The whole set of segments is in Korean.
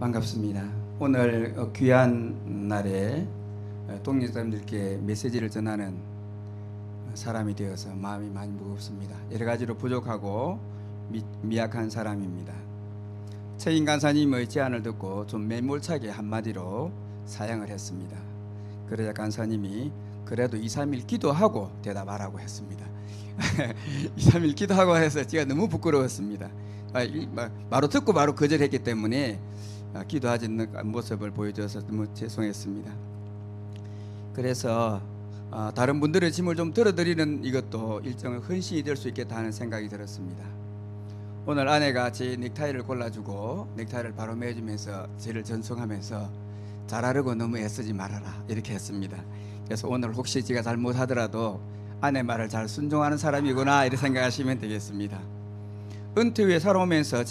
반갑습니다. 오늘 귀한 날에 동료사람들께 메시지를 전하는 사람이 되어서 마음이 많이 무겁습니다. 여러 가지로 부족하고 미약한 사람입니다. 최인 간사님의 제안을 듣고 좀 매몰차게 한마디로 사양을 했습니다. 그러자 간사님이 그래도 2, 3일 기도하고 대답하라고 했습니다. 2, 3일 기도하고 해서 제가 너무 부끄러웠습니다. 바로 듣고 바로 거절했기 때문에 기도하지 않는 모습을 보여줘서 너무 죄송했습니다. 그래서 다른 분들의 짐을 좀 덜어드리는 이것도 일정의 헌신이 될 수 있겠다 하는 생각이 들었습니다. 오늘 아내가 제 넥타이를 골라주고 넥타이를 바로 매주면서 저를 전송하면서 잘하려고 너무 애쓰지 말아라 이렇게 했습니다. 그래서 오늘 혹시 제가 잘못하더라도 아내 말을 잘 순종하는 사람이구나 이렇게 생각하시면 되겠습니다. 은퇴 후에 살아오면서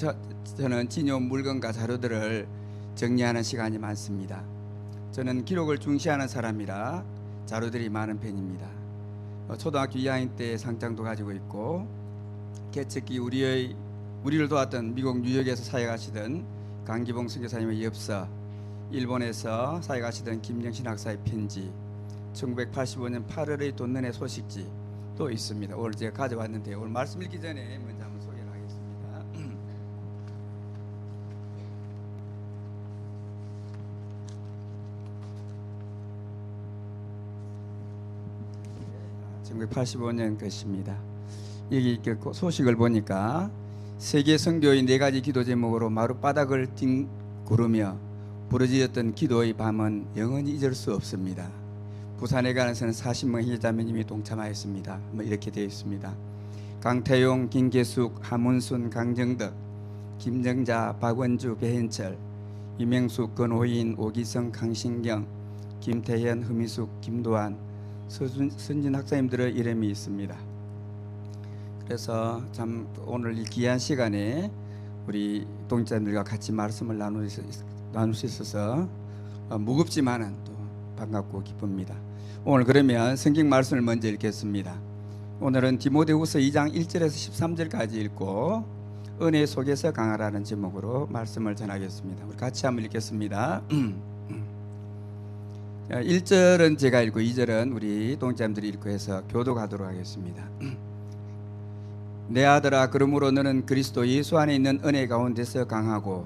저는 지녀온 물건과 자료들을 정리하는 시간이 많습니다. 저는 기록을 중시하는 사람이라 자료들이 많은 편입니다. 초등학교 2학년 때 상장도 가지고 있고 개척기 우리를 도왔던 미국 뉴욕에서 사역하시던 강기봉 선교사님의 엽서, 일본에서 사역하시던 김영신 학사의 편지, 1985년 8월의 돈눈의 소식지 또 있습니다. 오늘 제가 가져왔는데 오늘 말씀 읽기 전에 먼저 한번 소개를 하겠습니다. 1985년 것입니다. 여기 소식을 보니까 세계 선교의 4가지 기도 제목으로 마룻바닥을 뒹구르며 부르짖었던 기도의 밤은 영원히 잊을 수 없습니다. 부산에 관해서는 40명 희자매님이 동참하였습니다. 이렇게 되어 있습니다. 강태용, 김계숙, 하문순, 강정덕, 김정자, 박원주, 배현철, 이명숙, 권호인, 오기성, 강신경, 김태현, 허미숙, 김도환, 선진 학사님들의 이름이 있습니다. 그래서 참 오늘 이 귀한 시간에 우리 동지자들과 같이 말씀을 나눌 수 있어서 무겁지만은 또 반갑고 기쁩니다. 오늘 그러면 성경 말씀을 먼저 읽겠습니다. 오늘은 디모데후서 2장 1절에서 13절까지 읽고 은혜 속에서 강하라는 제목으로 말씀을 전하겠습니다. 우리 같이 한번 읽겠습니다. 1절은 제가 읽고 2절은 우리 동지자들이 읽고 해서 교독하도록 하겠습니다. 내 아들아, 그러므로 너는 그리스도 예수 안에 있는 은혜 가운데서 강하고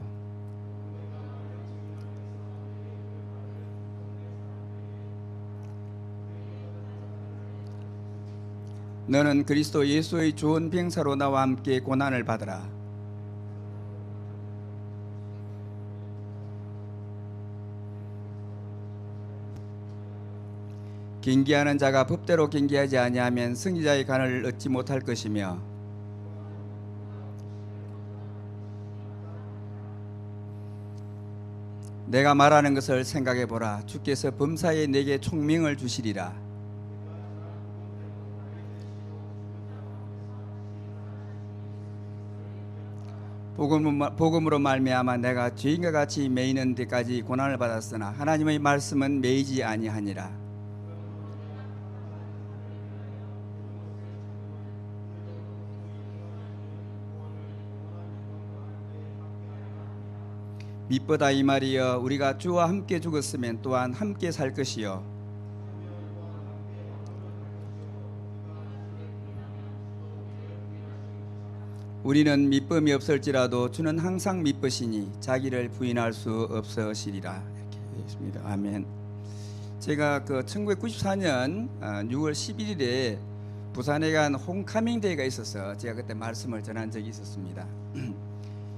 너는 그리스도 예수의 좋은 병사로 나와 함께 고난을 받으라. 경계하는 자가 법대로 경계하지 아니하면 승리자의 간을 얻지 못할 것이며 내가 말하는 것을 생각해 보라. 주께서 범사에 내게 총명을 주시리라. 복음으로 말미암아 내가 죄인과 같이 매이는 데까지 고난을 받았으나 하나님의 말씀은 매이지 아니하니라. 미쁘다 이 말이여, 우리가 주와 함께 죽었으면 또한 함께 살 것이요 우리는 미쁨이 없을지라도 주는 항상 미쁘시니 자기를 부인할 수 없으시리라. 이렇게 되어 있습니다. 아멘. 제가 1994년 6월 11일에 부산에 간 홈카밍 데이가 있어서 제가 그때 말씀을 전한 적이 있었습니다.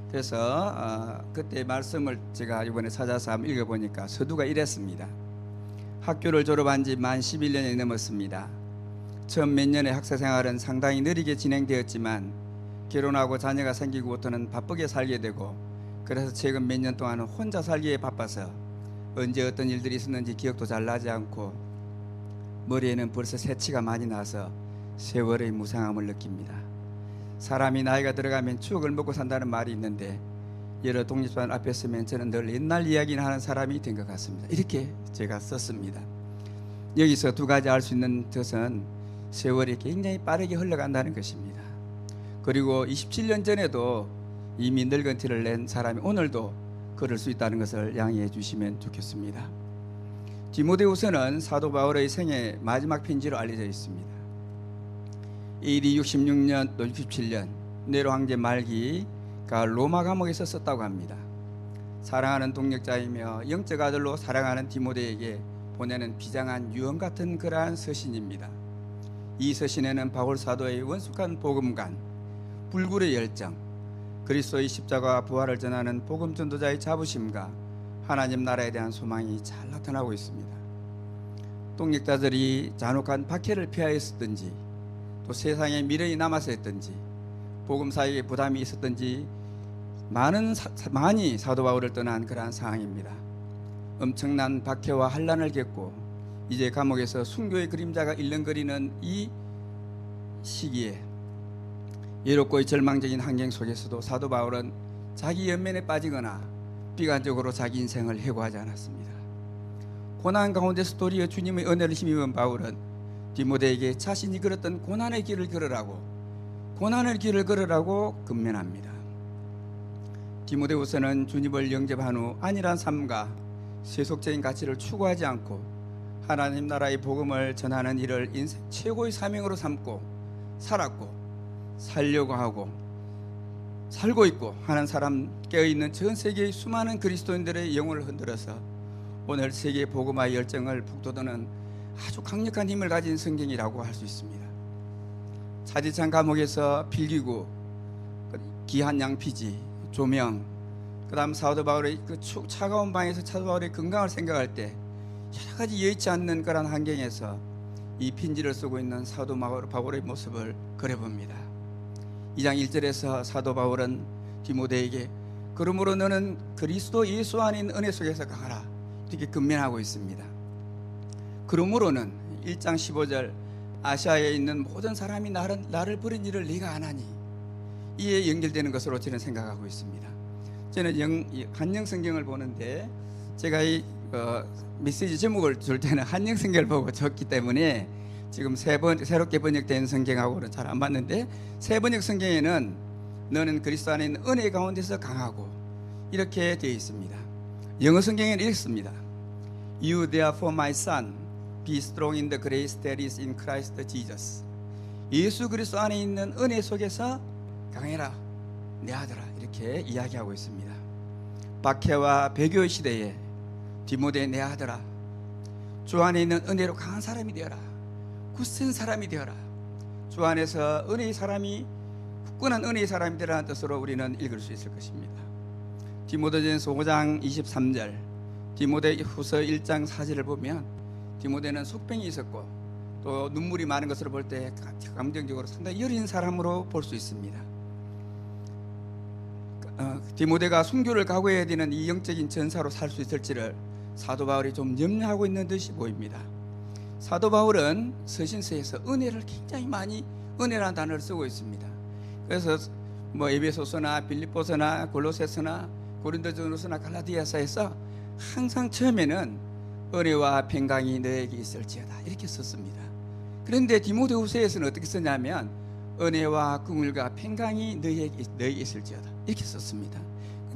그래서 그때 말씀을 제가 이번에 찾아서 한번 읽어보니까 서두가 이랬습니다. 학교를 졸업한 지 만 11년이 넘었습니다. 처음 몇 년의 학사 생활은 상당히 느리게 진행되었지만 결혼하고 자녀가 생기고부터는 바쁘게 살게 되고 그래서 최근 몇 년 동안은 혼자 살기에 바빠서 언제 어떤 일들이 있었는지 기억도 잘 나지 않고 머리에는 벌써 새치가 많이 나서 세월의 무상함을 느낍니다. 사람이 나이가 들어가면 추억을 먹고 산다는 말이 있는데 여러 독립선 앞에 서면 저는 늘 옛날 이야기를 하는 사람이 된 것 같습니다. 이렇게 제가 썼습니다. 여기서 두 가지 알 수 있는 것은 세월이 굉장히 빠르게 흘러간다는 것입니다. 그리고 27년 전에도 이미 늙은 티를 낸 사람이 오늘도 그럴 수 있다는 것을 양해해 주시면 좋겠습니다. 디모데후서는 사도 바울의 생애 마지막 편지로 알려져 있습니다. AD 66년 또 67년 네로 황제 말기가 로마 감옥에서 썼다고 합니다. 사랑하는 동역자이며 영적 아들로 사랑하는 디모데에게 보내는 비장한 유언 같은 그러한 서신입니다. 이 서신에는 바울 사도의 원숙한 복음관, 불굴의 열정, 그리스도의 십자가와 부활을 전하는 복음 전도자의 자부심과 하나님 나라에 대한 소망이 잘 나타나고 있습니다. 동역자들이 잔혹한 박해를 피하였었든지 또 세상에 미련이 남았었든지 복음 사역에 부담이 있었든지 많이 사도 바울을 떠난 그러한 상황입니다. 엄청난 박해와 환난을 겪고 이제 감옥에서 순교의 그림자가 일렁거리는 이 시기에 외롭고 절망적인 환경 속에서도 사도 바울은 자기 연면에 빠지거나 비관적으로 자기 인생을 해고하지 않았습니다. 고난 가운데서 도리어 주님의 은혜를 힘입은 바울은 디모데에게 자신이 걸었던 고난의 길을 걸으라고 권면합니다. 디모데후서는 주님을 영접한 후 안일한 삶과 세속적인 가치를 추구하지 않고 하나님 나라의 복음을 전하는 일을 인생 최고의 사명으로 삼고 살았고 살려고 하고 살고 있고 하는 사람 깨어있는 전 세계의 수많은 그리스도인들의 영혼을 흔들어서 오늘 세계 복음화의 열정을 북돋우는 아주 강력한 힘을 가진 성경이라고 할 수 있습니다. 차디찬 감옥에서 필기구, 귀한 양피지, 조명, 그 다음 사도 바울의 그 차가운 방에서 사도 바울의 건강을 생각할 때 여러 가지 여의치 않는 그런 환경에서 이 편지를 쓰고 있는 사도 바울의 모습을 그려봅니다. 2장 1절에서 사도 바울은 디모데에게 그러므로 너는 그리스도 예수 안에 있는 은혜 속에서 강하라 이렇게 권면하고 있습니다. 그러므로는 1장 15절 아시아에 있는 모든 사람이 나를 버린 일을 네가 안 하니 이에 연결되는 것으로 저는 생각하고 있습니다. 저는 한영 성경을 보는데 제가 이 메시지 제목을 줄 때는 한영 성경을 보고 적기 때문에 지금 새롭게 번역된 성경하고는 잘 안 맞는데 새 번역 성경에는 너는 그리스도 안에 있는 은혜 가운데서 강하고 이렇게 되어 있습니다. 영어 성경에는 읽습니다. You therefore my son be strong in the grace that is in Christ Jesus. 예수 그리스도 안에 있는 은혜 속에서 강해라 내 아들아 이렇게 이야기하고 있습니다. 박해와 배교 시대에 디모데 내 아들아 주 안에 있는 은혜로 강한 사람이 되어라. 굳센 사람이 되어라. 주 안에서 은혜의 사람이 굳건한 은혜의 사람이 되라는 뜻으로 우리는 읽을 수 있을 것입니다. 디모데전서 5장 23절 디모데후서 1장 4절을 보면 디모데는 속병이 있었고 또 눈물이 많은 것을 볼 때 감정적으로 상당히 여린 사람으로 볼 수 있습니다. 디모데가 순교를 각오해야 되는 이 영적인 전사로 살 수 있을지를 사도 바울이 좀 염려하고 있는 듯이 보입니다. 사도 바울은 서신서에서 은혜를 굉장히 많이 은혜라는 단어를 쓰고 있습니다. 그래서 에베소서나 빌립보서나 골로새서나 고린도전서나 갈라디아서에서 항상 처음에는 은혜와 평강이 너에게 있을지어다 이렇게 썼습니다. 그런데 디모데후서에서는 어떻게 썼냐면 은혜와 긍휼과 평강이 너에게 있을지어다 이렇게 썼습니다.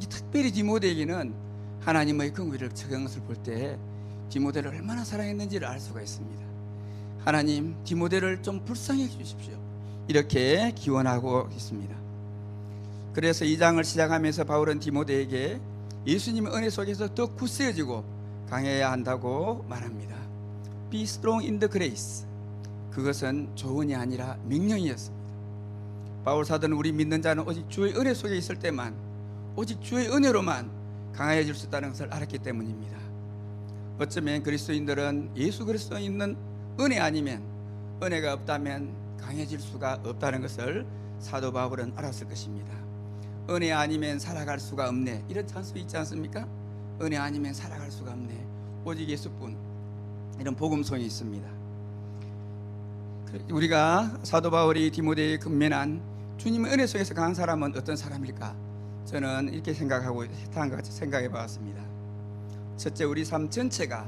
특별히 디모데에게는 하나님의 긍휼을 적은 것을 볼 때 디모데를 얼마나 사랑했는지를 알 수가 있습니다. 하나님 디모데를 좀 불쌍히 해주십시오 이렇게 기원하고 있습니다. 그래서 2장을 시작하면서 바울은 디모데에게 예수님의 은혜 속에서 더 굳세어지고 강해야 한다고 말합니다. Be strong in the grace. 그것은 조언이 아니라 명령이었습니다. 바울 사도는 우리 믿는 자는 오직 주의 은혜 속에 있을 때만 오직 주의 은혜로만 강해질 수 있다는 것을 알았기 때문입니다. 어쩌면 그리스도인들은 예수 그리스도에 있는 은혜 아니면 은혜가 없다면 강해질 수가 없다는 것을 사도 바울은 알았을 것입니다. 은혜 아니면 살아갈 수가 없네 이런 찬스 있지 않습니까? 은혜 아니면 살아갈 수가 없네 오직 예수뿐 이런 복음성이 있습니다. 우리가 사도 바울이 디모데에게 권면한 주님의 은혜 속에서 강한 사람은 어떤 사람일까? 저는 이렇게 생각하고 다음과 같이 생각해 봤습니다. 첫째, 우리 삶 전체가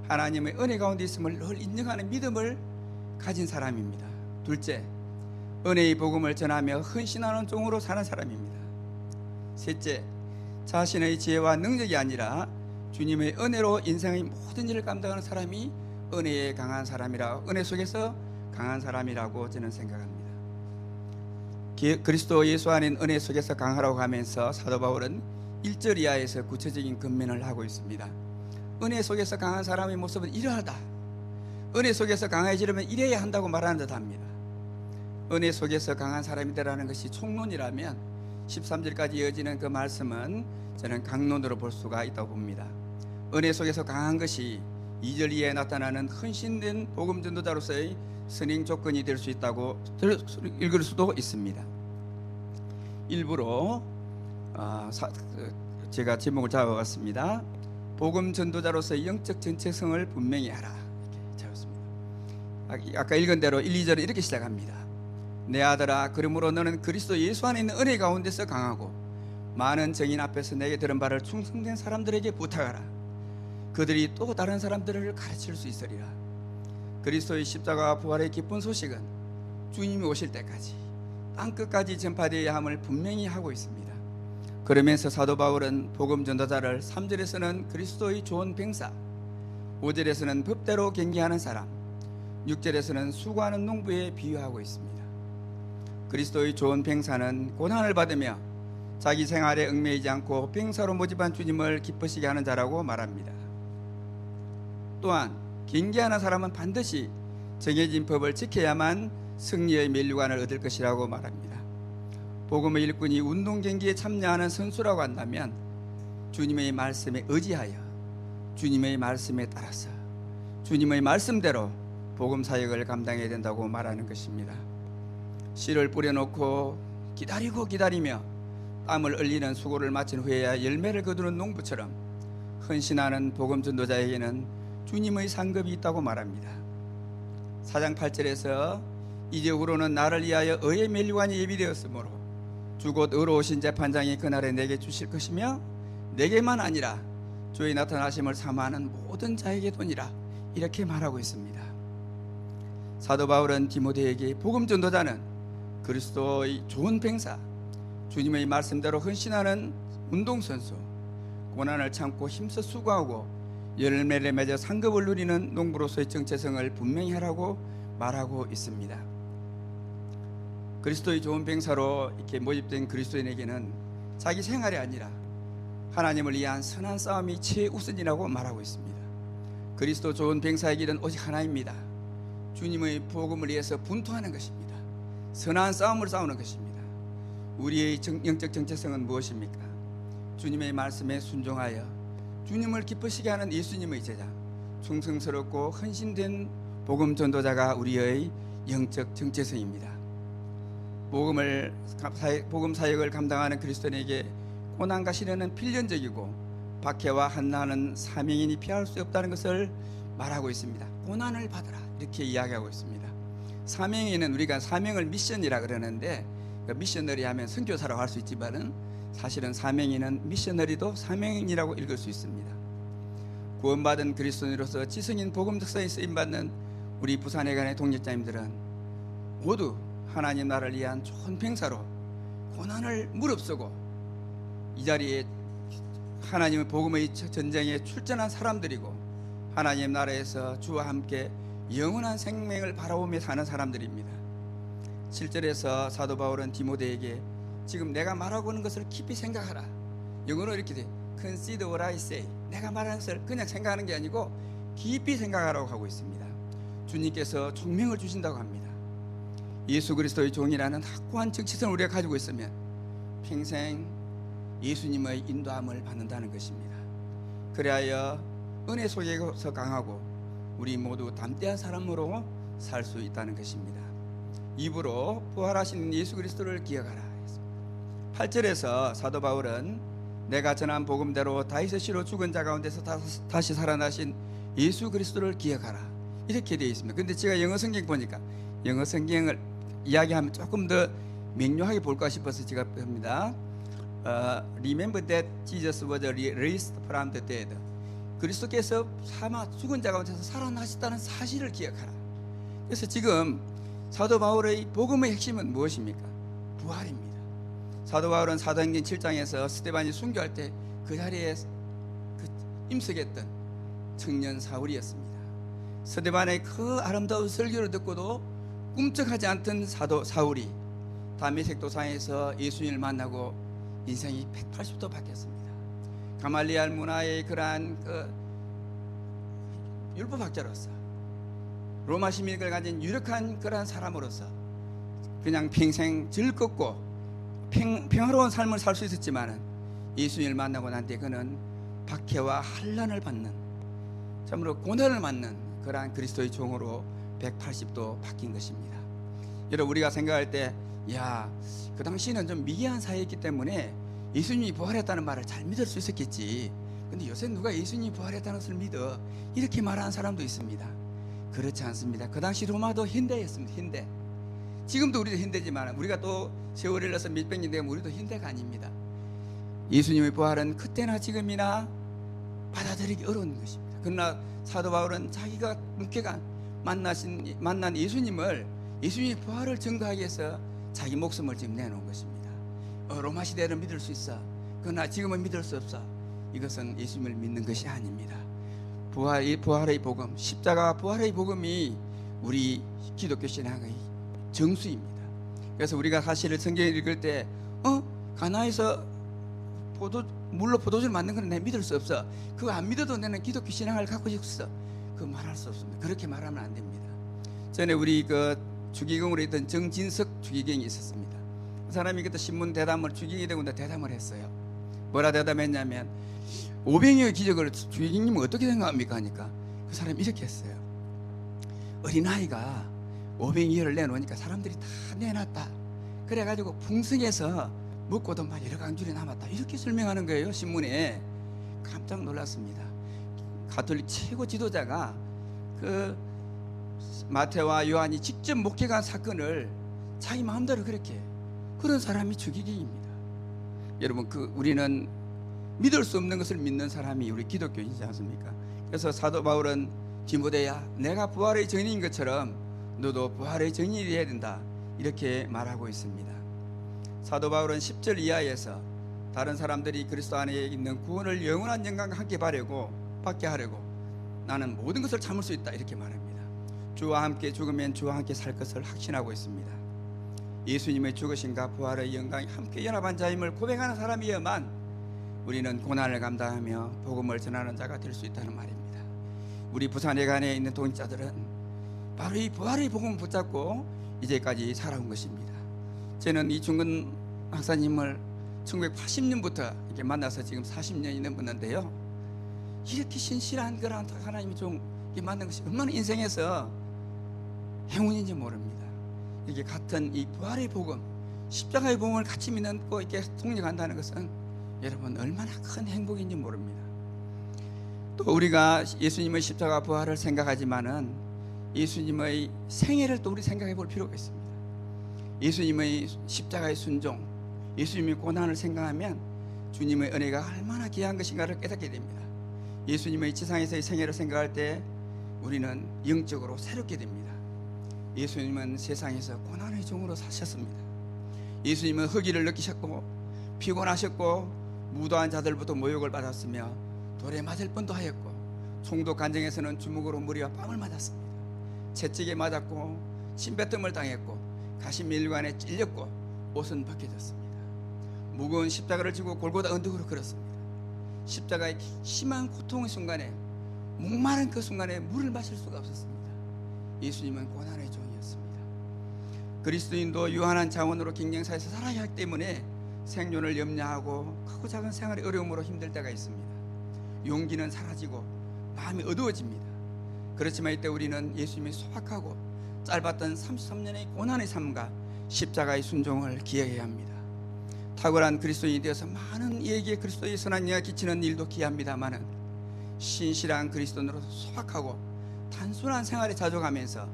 하나님의 은혜 가운데 있음을 늘 인정하는 믿음을 가진 사람입니다. 둘째, 은혜의 복음을 전하며 헌신하는 종으로 사는 사람입니다. 셋째, 자신의 지혜와 능력이 아니라 주님의 은혜로 인생의 모든 일을 감당하는 사람이 은혜에 강한 사람이라, 은혜 속에서 강한 사람이라고 저는 생각합니다. 그리스도 예수 안인 은혜 속에서 강하라고 하면서 사도 바울은 1절 이하에서 구체적인 권면을 하고 있습니다. 은혜 속에서 강한 사람의 모습은 이러하다. 은혜 속에서 강해지려면 이래야 한다고 말하는 듯합니다. 은혜 속에서 강한 사람이라는 것이 총론이라면 13절까지 이어지는 그 말씀은 저는 강론으로 볼 수가 있다고 봅니다. 은혜 속에서 강한 것이 2절 이하에 나타나는 헌신된 복음 전도자로서의 선행 조건이 될 수 있다고 읽을 수도 있습니다. 일부러 제가 제목을 잡아봤습니다. 복음 전도자로서의 영적 정체성을 분명히 하라, 이렇게 잡았습니다. 아까 읽은 대로 1, 2절은 이렇게 시작합니다. 내 아들아, 그러므로 너는 그리스도 예수 안에 있는 은혜 가운데서 강하고 많은 증인 앞에서 내게 들은 바를 충성된 사람들에게 부탁하라. 그들이 또 다른 사람들을 가르칠 수 있으리라. 그리스도의 십자가와 부활의 기쁜 소식은 주님이 오실 때까지 땅끝까지 전파되어야 함을 분명히 하고 있습니다. 그러면서 사도 바울은 복음 전도자를 3절에서는 그리스도의 좋은 병사, 5절에서는 법대로 경계하는 사람, 6절에서는 수고하는 농부에 비유하고 있습니다. 그리스도의 좋은 병사는 고난을 받으며 자기 생활에 얽매이지 않고 병사로 모집한 주님을 기쁘시게 하는 자라고 말합니다. 또한 경계하는 사람은 반드시 정해진 법을 지켜야만 승리의 면류관을 얻을 것이라고 말합니다. 복음의 일꾼이 운동 경기에 참여하는 선수라고 한다면 주님의 말씀에 의지하여 주님의 말씀에 따라서 주님의 말씀대로 복음 사역을 감당해야 된다고 말하는 것입니다. 씨를 뿌려놓고 기다리며 땀을 흘리는 수고를 마친 후에야 열매를 거두는 농부처럼 헌신하는 복음 전도자에게는 주님의 상급이 있다고 말합니다. 4장 8절에서 이제후로는 나를 위하여 의의 면류관이 예비되었으므로 주 곧 의로우신 재판장이 그날에 내게 주실 것이며 내게만 아니라 주의 나타나심을 사모하는 모든 자에게 도니라, 이렇게 말하고 있습니다. 사도 바울은 디모데에게 복음 전도자는 그리스도의 좋은 병사, 주님의 말씀대로 헌신하는 운동선수, 고난을 참고 힘써 수고하고 열매를 맺어 상급을 누리는 농부로서의 정체성을 분명히 하라고 말하고 있습니다. 그리스도의 좋은 병사로 이렇게 모집된 그리스도인에게는 자기 생활이 아니라 하나님을 위한 선한 싸움이 최우선이라고 말하고 있습니다. 그리스도 좋은 병사의 길은 오직 하나입니다. 주님의 복음을 위해서 분투하는 것입니다. 선한 싸움을 싸우는 것입니다. 우리의 영적 정체성은 무엇입니까? 주님의 말씀에 순종하여 주님을 기쁘시게 하는 예수님의 제자, 충성스럽고 헌신된 복음 전도자가 우리의 영적 정체성입니다. 복음 사역을 감당하는 그리스도인에게 고난과 시련은 필연적이고 박해와 한난은 사명인이 피할 수 없다는 것을 말하고 있습니다. 고난을 받으라, 이렇게 이야기하고 있습니다. 사명인은 우리가 사명을 미션이라 그러는데, 미셔너리 하면 선교사라고 할 수 있지만은 사실은 사명인은 미셔너리도 사명인이라고 읽을 수 있습니다. 구원받은 그리스도인으로서 지성인 복음 특사에 쓰임받는 우리 부산에 관의 동역자님들은 모두 하나님 나라를 위한 좋은 병사로 고난을 무릅쓰고 이 자리에 하나님의 복음의 전쟁에 출전한 사람들이고 하나님 나라에서 주와 함께 영원한 생명을 바라보며 사는 사람들입니다. 7절에서 사도 바울은 디모데에게 지금 내가 말하고 있는 것을 깊이 생각하라. 영어로 이렇게 돼, Consider what I say. 내가 말하는 것을 그냥 생각하는 게 아니고 깊이 생각하라고 하고 있습니다. 주님께서 총명을 주신다고 합니다. 예수 그리스도의 종이라는 확고한 정체성을 우리가 가지고 있으면 평생 예수님의 인도함을 받는다는 것입니다. 그리하여 은혜 속에서 강하고 우리 모두 담대한 사람으로 살 수 있다는 것입니다. 입으로 부활하신 예수 그리스도를 기억하라. 8절에서 사도 바울은 내가 전한 복음대로 다윗의 씨로 죽은 자 가운데서 다시 살아나신 예수 그리스도를 기억하라, 이렇게 되어 있습니다. 근데 제가 영어 성경 보니까 영어 성경을 이야기하면 조금 더 명료하게 볼까 싶어서 제가 봅니다. Remember that Jesus was raised from the dead. 그리스도께서 죽은 자 가운데서 살아나셨다는 사실을 기억하라. 그래서 지금 사도 바울의 복음의 핵심은 무엇입니까? 부활입니다. 사도 바울은 사도행전 7장에서 스데반이 순교할 때 그 자리에 임석했던 청년 사울이었습니다. 스데반의 그 아름다운 설교를 듣고도 꿈쩍하지 않던 사도 사울이 다메섹 도상에서 예수님을 만나고 인생이 180도 바뀌었습니다. 가말리알 문화의 그러한 율법학자로서, 로마 시민을 가진 유력한 그러한 사람으로서 그냥 평생 즐겁고 평화로운 삶을 살 수 있었지만은 예수님을 만나고 난 뒤에 그는 박해와 환난을 받는, 참으로 고난을 받는 그러한 그리스도의 종으로 180도 바뀐 것입니다. 여러분, 우리가 생각할 때 그 당시에는 좀 미개한 사회였기 때문에 예수님이 부활했다는 말을 잘 믿을 수 있었겠지. 근데 요새 누가 예수님이 부활했다는 것을 믿어? 이렇게 말하는 사람도 있습니다. 그렇지 않습니다. 그 당시 로마도 현대였습니다. 현대. 지금도 우리도 현대지만 우리가 또 세월이 흘러서 몇백 년 되면 우리도 현대가 아닙니다. 예수님의 부활은 그때나 지금이나 받아들이기 어려운 것입니다. 그러나 사도 바울은 자기가 묵혀간 만난 예수님의 부활을 증거하기 위해서 자기 목숨을 지금 내놓은 것입니다. 로마 시대는 믿을 수 있어. 그러나 지금은 믿을 수 없어. 이것은 예수님을 믿는 것이 아닙니다. 부활의 복음, 십자가 부활의 복음이 우리 기독교 신앙의 정수입니다. 그래서 우리가 사실을 성경을 읽을 때 가나에서 물로 포도주를 만든 건 내가 믿을 수 없어. 그거 안 믿어도 나는 기독교 신앙을 갖고 있어. 그거 말할 수 없습니다. 그렇게 말하면 안 됩니다. 전에 우리 주기경으로 있던 정진석 주기경이 있었습니다. 그 사람이 그때 신문 대담을 주기경이 되고 대담을 했어요. 뭐라 대담했냐면 500여의 기적을 주기경님은 어떻게 생각합니까? 하니까 그 사람이 이렇게 했어요. 어린아이가 500여를 내놓으니까 사람들이 다 내놨다. 그래가지고 풍성해서 먹고도 막 여러 강줄이 남았다. 이렇게 설명하는 거예요, 신문에. 깜짝 놀랐습니다. 가톨릭 최고 지도자가 마태와 요한이 직접 목회한 사건을 자기 마음대로 그렇게, 그런 사람이 주기경입니다. 여러분, 우리는 믿을 수 없는 것을 믿는 사람이 우리 기독교인이지 않습니까? 그래서 사도 바울은 디모데야, 내가 부활의 증인인 것처럼 너도 부활의 증인이 되어야 된다, 이렇게 말하고 있습니다. 사도 바울은 10절 이하에서 다른 사람들이 그리스도 안에 있는 구원을 영원한 영광과 함께 받게 하려고 나는 모든 것을 참을 수 있다, 이렇게 말합니다. 주와 함께 죽으면 주와 함께 살 것을 확신하고 있습니다. 예수님의 죽으심과 부활의 영광이 함께 연합한 자임을 고백하는 사람이어야만 우리는 고난을 감당하며 복음을 전하는 자가 될 수 있다는 말입니다. 우리 부산회관에 있는 동역자들은 바로 이 부활의 복음을 붙잡고 이제까지 살아온 것입니다. 저는 이중근 박사님을 1980년부터 이렇게 만나서 지금 40년이 넘었는데요, 이렇게 신실한 그런 하나님이 좀 만난 것이 얼마나 인생에서 행운인지 모릅니다. 이렇게 같은 이 부활의 복음, 십자가의 복음을 같이 믿고 이렇게 동력한다는 것은 여러분 얼마나 큰 행복인지 모릅니다. 또 우리가 예수님의 십자가 부활을 생각하지만은 예수님의 생애를 또 우리 생각해 볼 필요가 있습니다. 예수님의 십자가의 순종, 예수님의 고난을 생각하면 주님의 은혜가 얼마나 귀한 것인가를 깨닫게 됩니다. 예수님의 지상에서의 생애를 생각할 때 우리는 영적으로 새롭게 됩니다. 예수님은 세상에서 고난의 종으로 사셨습니다. 예수님은 허기를 느끼셨고 피곤하셨고 무도한 자들부터 모욕을 받았으며 돌에 맞을 뻔도 하였고 총독 간정에서는 주먹으로 무리와 뺨을 맞았습니다. 채찍에 맞았고 침뱉음을 당했고 가시밀관에 찔렸고 옷은 벗겨졌습니다. 무거운 십자가를 지고 골고다 언덕으로 걸었습니다. 십자가의 심한 고통의 순간에, 목마른 그 순간에 물을 마실 수가 없었습니다. 예수님은 고난의 종이었습니다. 그리스도인도 유한한 자원으로 경쟁사에서 살아야 하기 때문에 생존을 염려하고 크고 작은 생활의 어려움으로 힘들 때가 있습니다. 용기는 사라지고 마음이 어두워집니다. 그렇지만 이때 우리는 예수님의 소박하고 짧았던 33년의 고난의 삶과 십자가의 순종을 기억해야 합니다. 탁월한 그리스도인이 되어서 많은 이에게 그리스도의 선한 영향을 끼치는 일도 기합니다마는 신실한 그리스도인으로 소박하고 단순한 생활에 자족하면서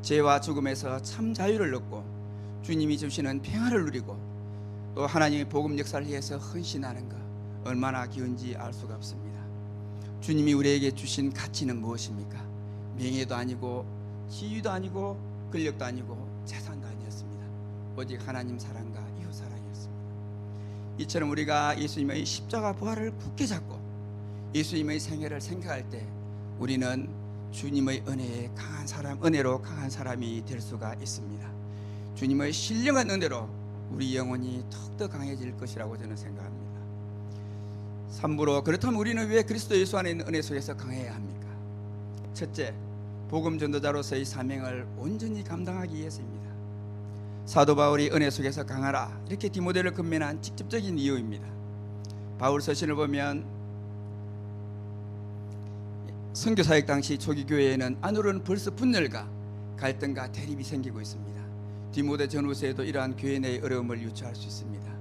죄와 죽음에서 참 자유를 얻고 주님이 주시는 평화를 누리고 또 하나님의 복음 역사를 위해서 헌신하는 것, 얼마나 기운지 알 수가 없습니다. 주님이 우리에게 주신 가치는 무엇입니까? 명예도 아니고 지위도 아니고 권력도 아니고 재산도 아니었습니다. 오직 하나님 사랑과 이웃 사랑이었습니다. 이처럼 우리가 예수님의 십자가 부활을 굳게 잡고 예수님의 생애를 생각할 때 우리는 주님의 은혜에 강한 사람, 은혜로 강한 사람이 될 수가 있습니다. 주님의 신령한 은혜로 우리 영혼이 더욱더 강해질 것이라고 저는 생각합니다. 3부로 그렇다면 우리는 왜 그리스도 예수 안에 있는 은혜 속에서 강해야 합니까? 첫째, 복음 전도자로서의 사명을 온전히 감당하기 위해서입니다. 사도 바울이 은혜 속에서 강하라 이렇게 디모데를 권면한 직접적인 이유입니다. 바울 서신을 보면 선교사역 당시 초기 교회에는 안으로는 벌써 분열과 갈등과 대립이 생기고 있습니다. 디모데 전후서에도 이러한 교회 내의 어려움을 유추할 수 있습니다.